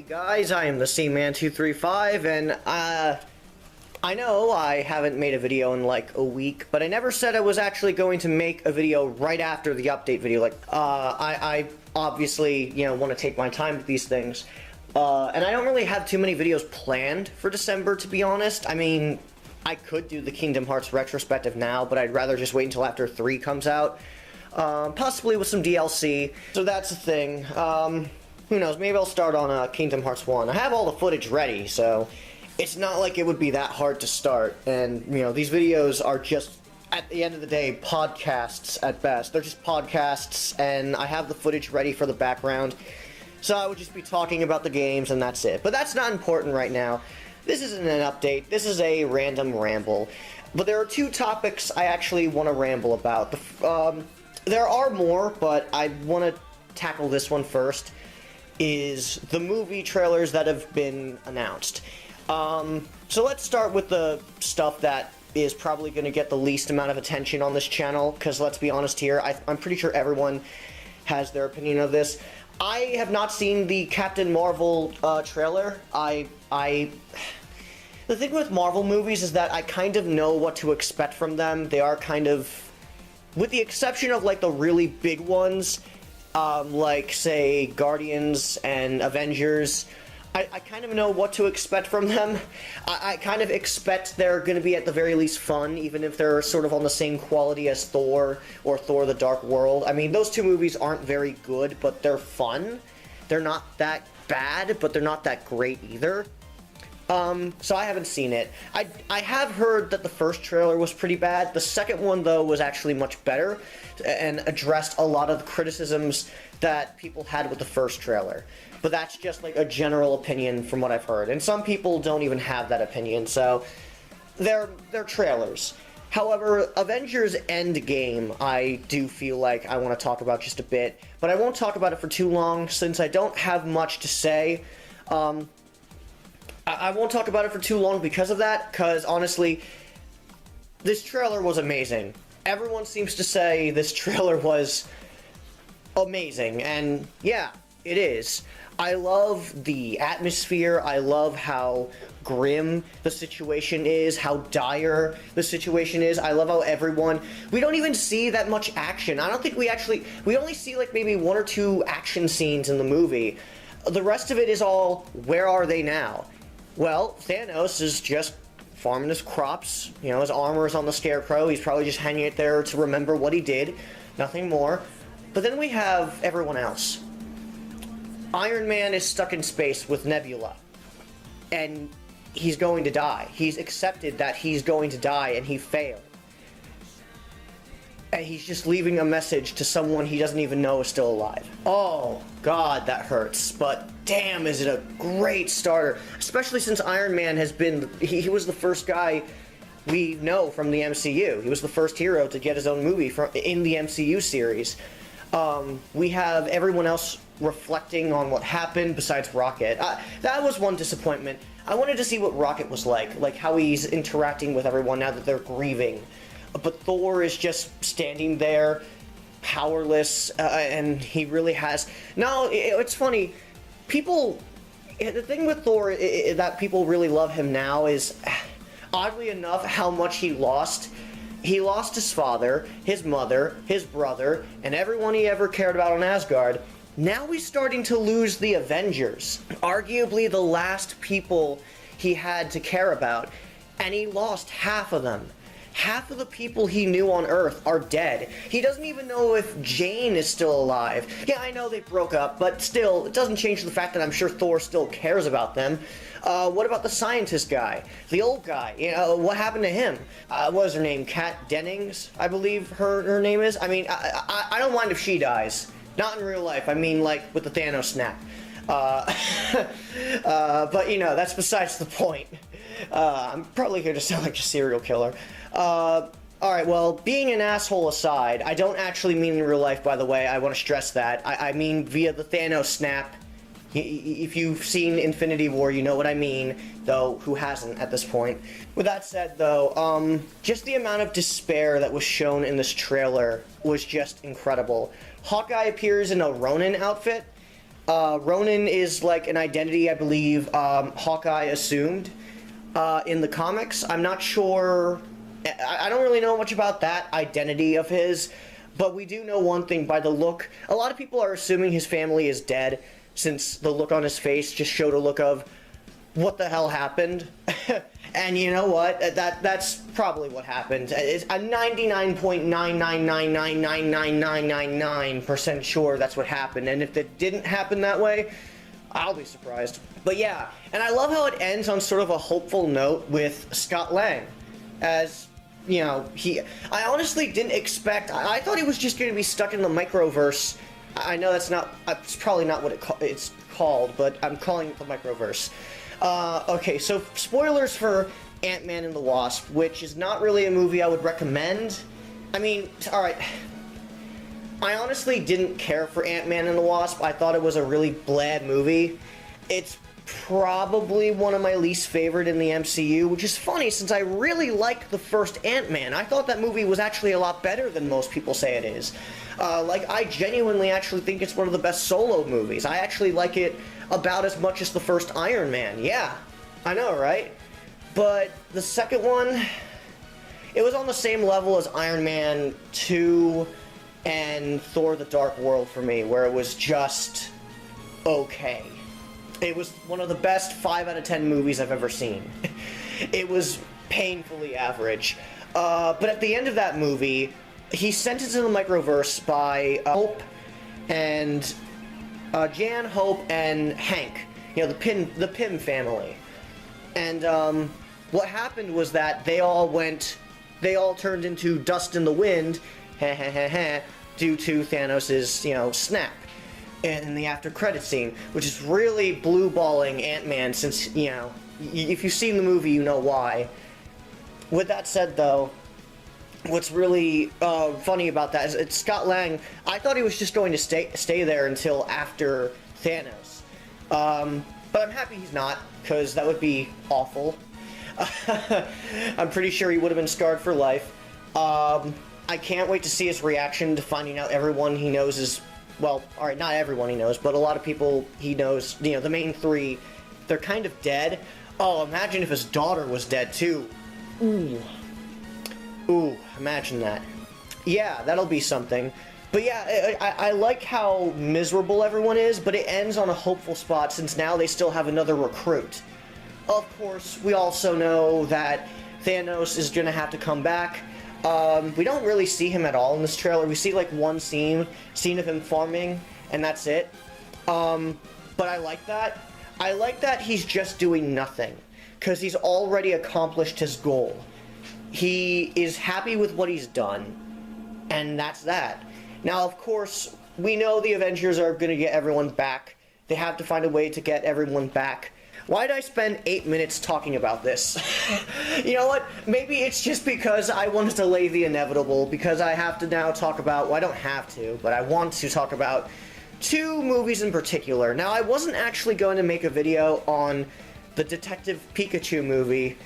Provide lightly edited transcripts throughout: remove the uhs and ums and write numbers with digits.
Hey guys, I am the C-Man235, and I know I haven't made a video in like a week, but I never said I was actually going to make a video right after the update video. I obviously, want to take my time with these things, and I don't really have too many videos planned for December, to be honest. I mean, I could do the Kingdom Hearts retrospective now, but I'd rather just wait until after 3 comes out, possibly with some DLC. So that's the thing. Who knows, maybe I'll start on Kingdom Hearts 1. I have all the footage ready, so it's not like it would be that hard to start. And, these videos are just, at the end of the day, podcasts at best. They're just podcasts, and I have the footage ready for the background. So I would just be talking about the games, and that's it. But that's not important right now. This isn't an update. This is a random ramble. But there are 2 topics I actually want to ramble about. There are more, but I want to tackle this one first. Is the movie trailers that have been announced. So let's start with the stuff that is probably going to get the least amount of attention on this channel, because let's be honest here, I'm pretty sure everyone has their opinion of this. I have not seen the Captain Marvel trailer. The thing with Marvel movies is that I kind of know what to expect from them. They are kind of, with the exception of like the really big ones, like, say, Guardians and Avengers, I kind of know what to expect from them. I kind of expect they're going to be at the very least fun, even if they're sort of on the same quality as Thor or Thor the Dark World. I mean, those 2 movies aren't very good, but they're fun. They're not that bad, but they're not that great either. So I haven't seen it. I have heard that the first trailer was pretty bad. The second one, though, was actually much better and addressed a lot of the criticisms that people had with the first trailer. But that's just like a general opinion from what I've heard. And some people don't even have that opinion, so they're trailers. However, Avengers Endgame, I do feel like I want to talk about just a bit, but I won't talk about it for too long since I don't have much to say. I won't talk about it for too long because of that, because honestly, this trailer was amazing. Everyone seems to say this trailer was amazing, and yeah, it is. I love the atmosphere, I love how grim the situation is, how dire the situation is, I love how we don't even see that much action. I don't think we only see like maybe 1 or 2 action scenes in the movie. The rest of it is all, where are they now? Well, Thanos is just farming his crops, his armor is on the Scarecrow, he's probably just hanging it there to remember what he did, nothing more. But then we have everyone else. Iron Man is stuck in space with Nebula, and he's going to die. He's accepted that he's going to die, and he failed. And he's just leaving a message to someone he doesn't even know is still alive. Oh, God, that hurts. But damn, is it a great starter. Especially since Iron Man has been... He was the first guy we know from the MCU. He was the first hero to get his own movie in the MCU series. We have everyone else reflecting on what happened besides Rocket. That was one disappointment. I wanted to see what Rocket was like how he's interacting with everyone now that they're grieving. But Thor is just standing there, powerless, and he really has... Now, it's funny, the thing with Thor that people really love him now is, oddly enough, how much he lost. He lost his father, his mother, his brother, and everyone he ever cared about on Asgard. Now he's starting to lose the Avengers, arguably the last people he had to care about, and he lost half of them. Half of the people he knew on Earth are dead. He doesn't even know if Jane is still alive. Yeah, I know they broke up, but still, it doesn't change the fact that I'm sure Thor still cares about them. What about the scientist guy? The old guy? What happened to him? What was her name? Kat Dennings, I believe her name is? I mean, I don't mind if she dies. Not in real life, I mean like with the Thanos snap. But that's besides the point. I'm probably here to sound like a serial killer. Alright, well, being an asshole aside, I don't actually mean in real life, by the way, I want to stress that. I mean via the Thanos snap. If you've seen Infinity War, you know what I mean, though who hasn't at this point. With that said, though, just the amount of despair that was shown in this trailer was just incredible. Hawkeye appears in a Ronin outfit, Ronin is like an identity I believe Hawkeye assumed in the comics. I'm not sure. I don't really know much about that identity of his, but we do know one thing by the look. A lot of people are assuming his family is dead, since the look on his face just showed a look of, what the hell happened? And you know what? That's probably what happened. It's a 99.999999999% sure that's what happened. And if it didn't happen that way, I'll be surprised. But yeah, and I love how it ends on sort of a hopeful note with Scott Lang. As, you know, I honestly didn't expect, I thought he was just going to be stuck in the microverse. I know it's probably not what it's called, but I'm calling it the microverse. Okay, so spoilers for Ant-Man and the Wasp, which is not really a movie I would recommend. I mean, alright. I honestly didn't care for Ant-Man and the Wasp. I thought it was a really bland movie. It's probably one of my least favorite in the MCU, which is funny since I really liked the first Ant-Man. I thought that movie was actually a lot better than most people say it is. Like, I genuinely actually think it's one of the best solo movies. I actually like it about as much as the first Iron Man. Yeah, I know, right? But the second one, it was on the same level as Iron Man 2 and Thor: The Dark World for me, where it was just okay. It was one of the best 5 out of 10 movies I've ever seen. It was painfully average. But at the end of that movie, he's sent into the microverse by Hope and Jan, Hope, and Hank. You know, the Pym family. And what happened was that they all turned into dust in the wind, due to Thanos', you know, snap in the after credit scene, which is really blue-balling Ant-Man, since, you know, if you've seen the movie, you know why. With that said, though, what's really funny about that is it's Scott Lang. I thought he was just going to stay there until after Thanos. But I'm happy he's not, because that would be awful. I'm pretty sure he would have been scarred for life. I can't wait to see his reaction to finding out everyone he knows is, well, alright, not everyone he knows, but a lot of people he knows, you know, the main 3, they're kind of dead. Oh, imagine if his daughter was dead, too. Ooh, imagine that. Yeah, that'll be something. But yeah, I like how miserable everyone is, but it ends on a hopeful spot since now they still have another recruit. Of course, we also know that Thanos is gonna have to come back. We don't really see him at all in this trailer. We see like one scene of him farming, and that's it. But I like that. I like that he's just doing nothing, because he's already accomplished his goal. He is happy with what he's done, and that's that. Now, of course, we know the Avengers are going to get everyone back. They have to find a way to get everyone back. Why did I spend 8 minutes talking about this? You know what? Maybe it's just because I wanted to delay the inevitable, because I have to now talk about, well, I don't have to, but I want to talk about 2 movies in particular. Now, I wasn't actually going to make a video on the Detective Pikachu movie,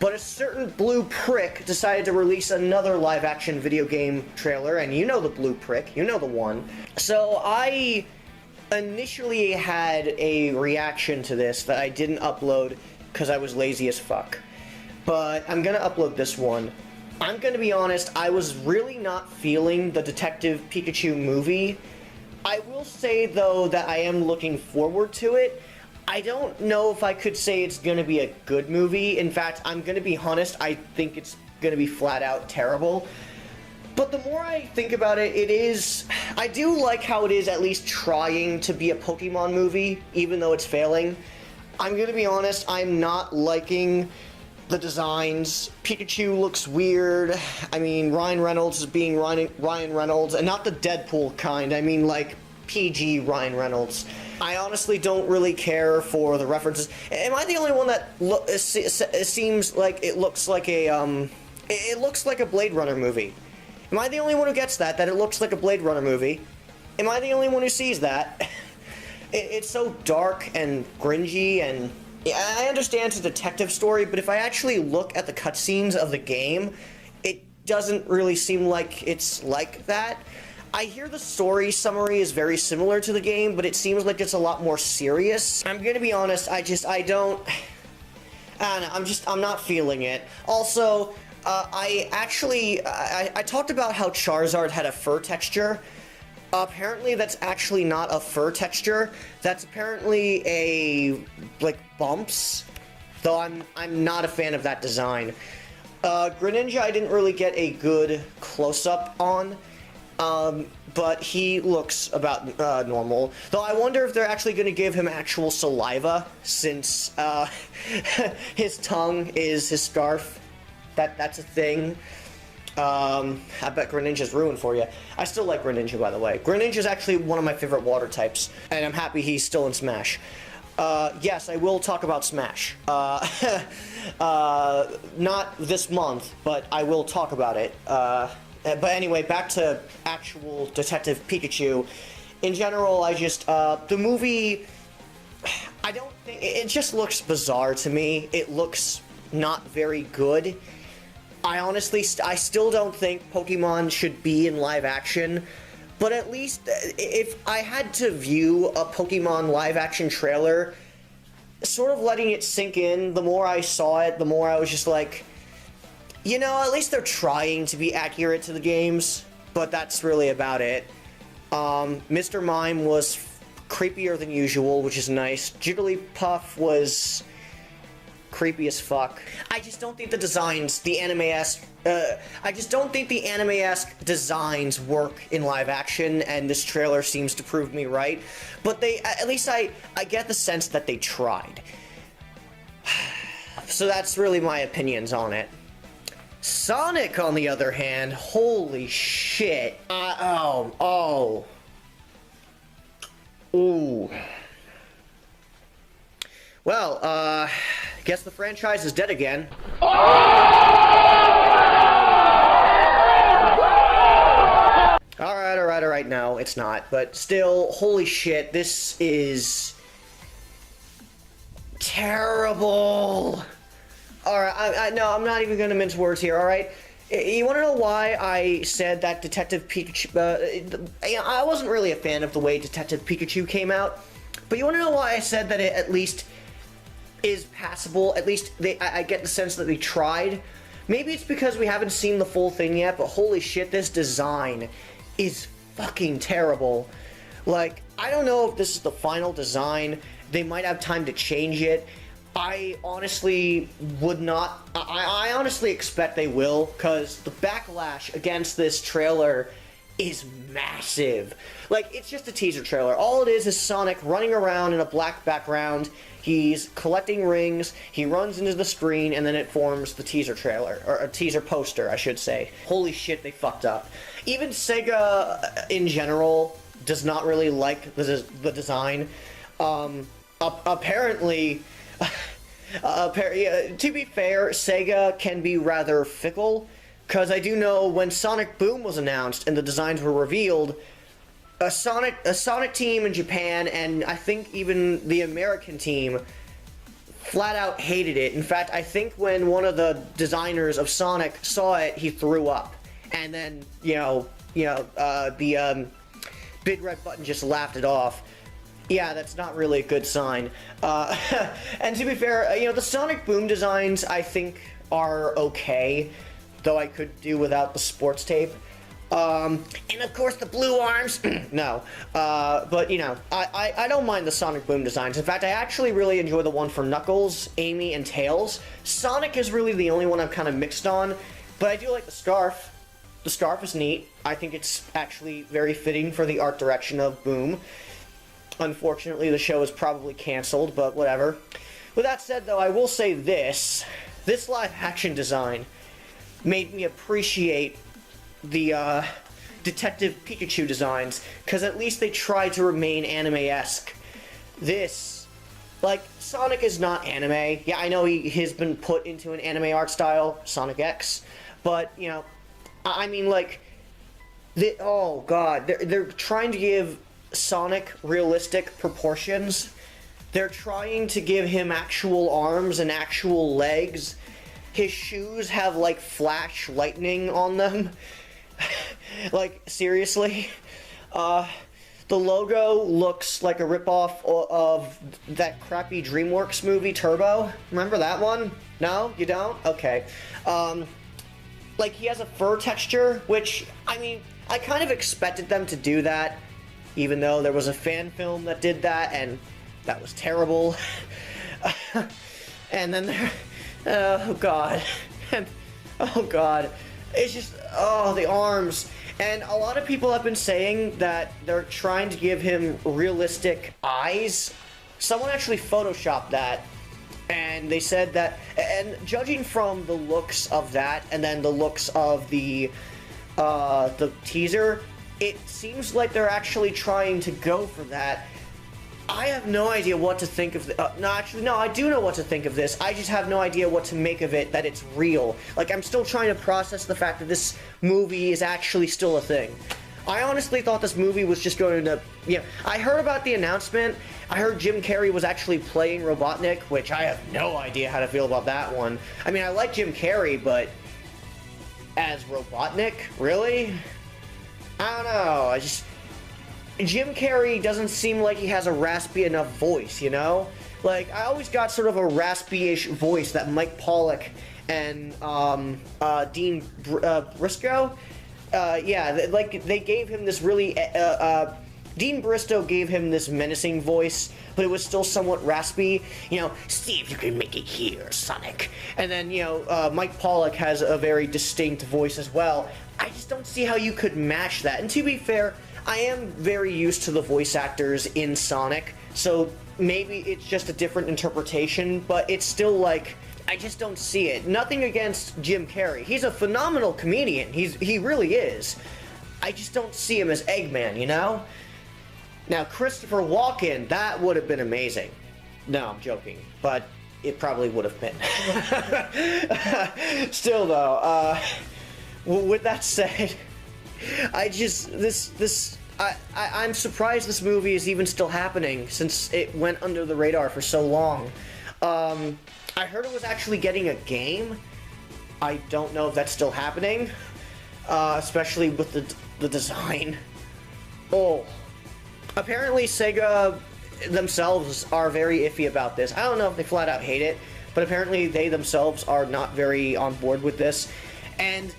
but a certain blue prick decided to release another live-action video game trailer, and you know the blue prick, you know the one. So I initially had a reaction to this that I didn't upload because I was lazy as fuck. But I'm gonna upload this one. I'm gonna be honest, I was really not feeling the Detective Pikachu movie. I will say, though, that I am looking forward to it. I don't know if I could say it's gonna be a good movie. In fact, I'm gonna be honest, I think it's gonna be flat out terrible. But the more I think about it, I do like how it is at least trying to be a Pokemon movie, even though it's failing. I'm gonna be honest, I'm not liking the designs. Pikachu looks weird. I mean, Ryan Reynolds is being Ryan Reynolds, and not the Deadpool kind, I mean like PG Ryan Reynolds. I honestly don't really care for the references. Am I the only one that it seems like it looks like a Blade Runner movie? Am I the only one who gets that it looks like a Blade Runner movie? Am I the only one who sees that? It's so dark and cringy, and yeah, I understand it's a detective story, but if I actually look at the cutscenes of the game, it doesn't really seem like it's like that. I hear the story summary is very similar to the game, but it seems like it's a lot more serious. I'm gonna be honest, I don't know, I'm not feeling it. Also, I talked about how Charizard had a fur texture. Apparently that's actually not a fur texture. That's apparently like, bumps. Though I'm not a fan of that design. Greninja I didn't really get a good close-up on. But he looks about normal. Though I wonder if they're actually going to give him actual saliva, since his tongue is his scarf. That's a thing. I bet Greninja's ruined for you. I still like Greninja, by the way. Greninja's actually one of my favorite water types, and I'm happy he's still in Smash. Yes, I will talk about Smash. Not this month, but I will talk about it. But anyway, back to actual Detective Pikachu. In general, the movie, I don't think, it just looks bizarre to me. It looks not very good. I still don't think Pokemon should be in live action, but at least if I had to view a Pokemon live action trailer, sort of letting it sink in, the more I saw it, the more I was just like, you know, at least they're trying to be accurate to the games, but that's really about it. Mr. Mime was creepier than usual, which is nice. Jigglypuff was creepy as fuck. I just don't think the designs, the anime-esque, I just don't think the anime-esque designs work in live action, and this trailer seems to prove me right. But at least I get the sense that they tried. So that's really my opinions on it. Sonic, on the other hand, holy shit. Ooh. Well, guess the franchise is dead again. Alright, no, it's not. But still, holy shit, this is terrible. Alright, no, I'm not even gonna mince words here, alright? You wanna know why I said that Detective Pikachu, I wasn't really a fan of the way Detective Pikachu came out, but you wanna know why I said that it at least is passable? At least I get the sense that they tried. Maybe it's because we haven't seen the full thing yet, but holy shit, this design is fucking terrible. Like, I don't know if this is the final design. They might have time to change it. I honestly would not. I honestly expect they will, because the backlash against this trailer is massive. Like, it's just a teaser trailer. All it is Sonic running around in a black background. He's collecting rings, he runs into the screen, and then it forms the teaser trailer, or a teaser poster, I should say. Holy shit, they fucked up. Even Sega, in general, does not really like the design. Apparently, to be fair, Sega can be rather fickle, because I do know when Sonic Boom was announced and the designs were revealed, a Sonic team in Japan, and I think even the American team, flat out hated it. In fact, I think when one of the designers of Sonic saw it, he threw up. And then, the Big Red Button just laughed it off. Yeah, that's not really a good sign. And to be fair, the Sonic Boom designs, I think, are okay, though I could do without the sports tape. And of course the blue arms, no, but I don't mind the Sonic Boom designs. In fact, I actually really enjoy the one for Knuckles, Amy, and Tails. Sonic is really the only one I'm kind of mixed on, but I do like the scarf. The scarf is neat. I think it's actually very fitting for the art direction of Boom. Unfortunately, the show is probably canceled, but whatever. With that said, though, I will say this live action design made me appreciate the Detective Pikachu designs, because at least they tried to remain anime-esque. This, like, Sonic is not anime. Yeah, I know he has been put into an anime art style, Sonic X, but, I mean, like, oh god, they're trying to give Sonic realistic proportions. They're trying to give him actual arms and actual legs. His shoes have, like, flash lightning on them. Like, seriously? The logo looks like a ripoff of that crappy DreamWorks movie, Turbo. Remember that one? No? You don't? Okay. Like, he has a fur texture, which, I mean, I kind of expected them to do that, even though there was a fan film that did that, and that was terrible. And then there... Oh, God. And, oh, God. It's just... Oh, the arms. And a lot of people have been saying that they're trying to give him realistic eyes. Someone actually photoshopped that, and they said that, and judging from the looks of that, and then the looks of the teaser, it seems like they're actually trying to go for that. I have no idea what to think of no, I do know what to think of this. I just have no idea what to make of it, that it's real. Like, I'm still trying to process the fact that this movie is actually still a thing. I honestly thought this movie was just going to, you know, I heard about the announcement. I heard Jim Carrey was actually playing Robotnik, which I have no idea how to feel about that one. I mean, I like Jim Carrey, but as Robotnik? Really? I don't know, Jim Carrey doesn't seem like he has a raspy enough voice, you know? Like, I always got sort of a raspy-ish voice that Mike Pollock and Dean Briscoe, yeah, like, they gave him this really, Dean Bristow gave him this menacing voice, but it was still somewhat raspy. You know, see if you can make it here, Sonic. And then, you know, Mike Pollock has a very distinct voice as well. I just don't see how you could match that. And to be fair, I am very used to the voice actors in Sonic, so maybe it's just a different interpretation, but it's still like, I just don't see it. Nothing against Jim Carrey. He's a phenomenal comedian. He really is. I just don't see him as Eggman, you know? Now, Christopher Walken, that would have been amazing. No, I'm joking, but it probably would have been. Still, though, with that said, I'm surprised this movie is even still happening, since it went under the radar for so long. I heard it was actually getting a game. I don't know if that's still happening, especially with the design. Oh. Apparently Sega themselves are very iffy about this. I don't know if they flat out hate it, but apparently they themselves are not very on board with this. And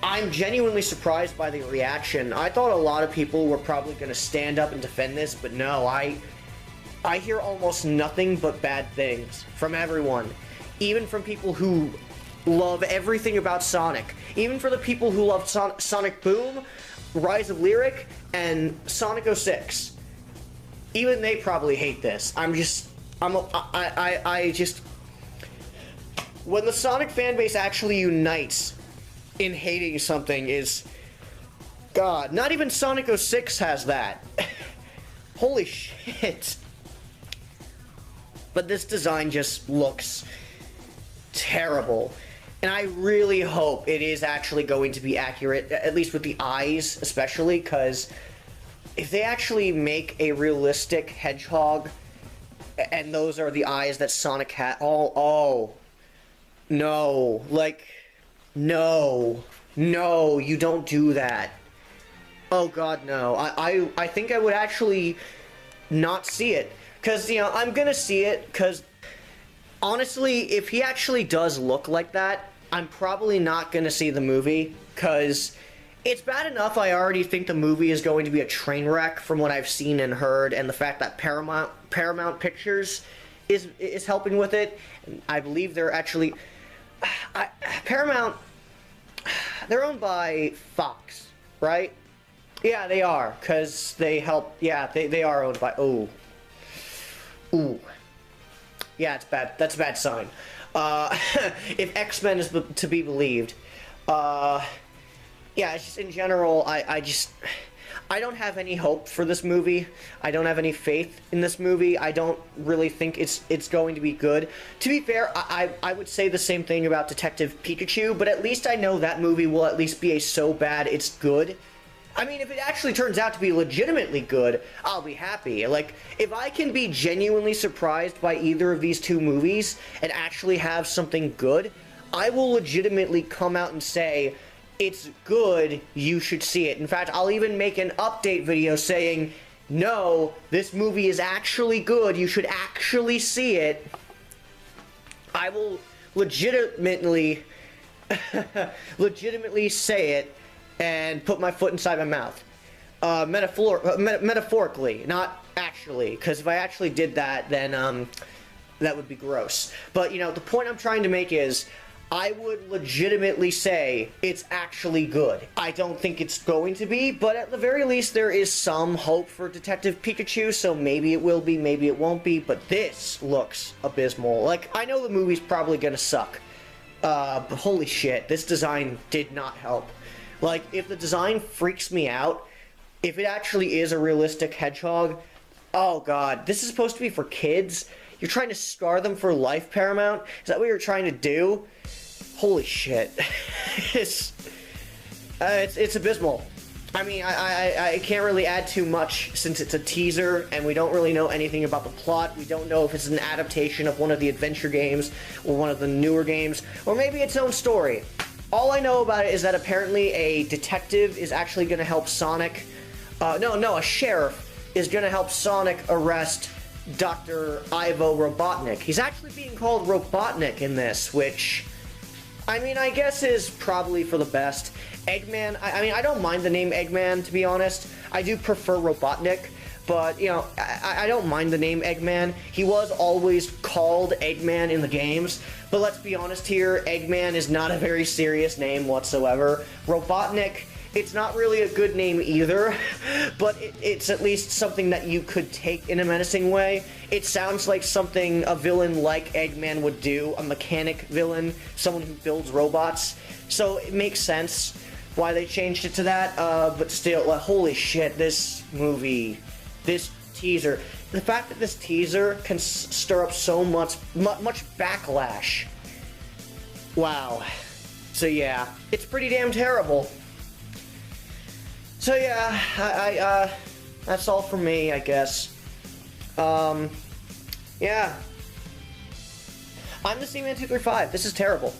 I'm genuinely surprised by the reaction. I thought a lot of people were probably going to stand up and defend this, but no, I hear almost nothing but bad things from everyone. Even from people who love everything about Sonic. Even for the people who love Sonic Boom, Rise of Lyric, and Sonic 06. Even they probably hate this. I just... When the Sonic fanbase actually unites in hating something is... God, not even Sonic 06 has that. Holy shit. But this design just looks terrible. And I really hope it is actually going to be accurate, at least with the eyes especially, because if they actually make a realistic hedgehog, and those are the eyes that Sonic had, no, like, no, you don't do that. Oh god, no. I think I would actually not see it, because, you know, I'm gonna see it, because honestly, if he actually does look like that, I'm probably not gonna see the movie, because it's bad enough I already think the movie is going to be a train wreck from what I've seen and heard, and the fact that Paramount Pictures is helping with it. I believe they're actually... Paramount... They're owned by Fox, right? Yeah, they are, because they help... Yeah, they are owned by... Ooh. Yeah, it's bad. That's a bad sign. If X-Men is to be believed. Yeah, it's just in general, I don't have any hope for this movie. I don't have any faith in this movie. I don't really think it's going to be good. To be fair, I would say the same thing about Detective Pikachu, but at least I know that movie will at least be a so bad it's good. I mean, if it actually turns out to be legitimately good, I'll be happy. Like, if I can be genuinely surprised by either of these two movies and actually have something good, I will legitimately come out and say, it's good, you should see it. In fact, I'll even make an update video saying, no, this movie is actually good, you should actually see it. I will legitimately say it and put my foot inside my mouth. Metaphorically, not actually, because if I actually did that, then that would be gross. But, you know, the point I'm trying to make is, I would legitimately say it's actually good. I don't think it's going to be, but at the very least there is some hope for Detective Pikachu, so maybe it will be, maybe it won't be, but this looks abysmal. Like, I know the movie's probably gonna suck, but holy shit, this design did not help. Like, if the design freaks me out, if it actually is a realistic hedgehog, oh god, this is supposed to be for kids? You're trying to scar them for life, Paramount? Is that what you're trying to do? Holy shit. it's abysmal. I mean, I can't really add too much since it's a teaser and we don't really know anything about the plot. We don't know if it's an adaptation of one of the adventure games or one of the newer games, or maybe its own story. All I know about it is that apparently a detective is actually going to help Sonic... a sheriff is going to help Sonic arrest Dr. Ivo Robotnik. He's actually being called Robotnik in this, which... I mean, I guess is probably for the best. Eggman, I mean, I don't mind the name Eggman, to be honest. I do prefer Robotnik, but, you know, I don't mind the name Eggman. He was always called Eggman in the games, but let's be honest here, Eggman is not a very serious name whatsoever. Robotnik, it's not really a good name either, but it's at least something that you could take in a menacing way. It sounds like something a villain like Eggman would do, a mechanic villain, someone who builds robots. So it makes sense why they changed it to that, but still, holy shit, this movie, this teaser, the fact that this teaser can stir up so much backlash. Wow. So yeah, it's pretty damn terrible. So yeah, that's all from me, I guess. Yeah. I'm the C-Man235. This is terrible.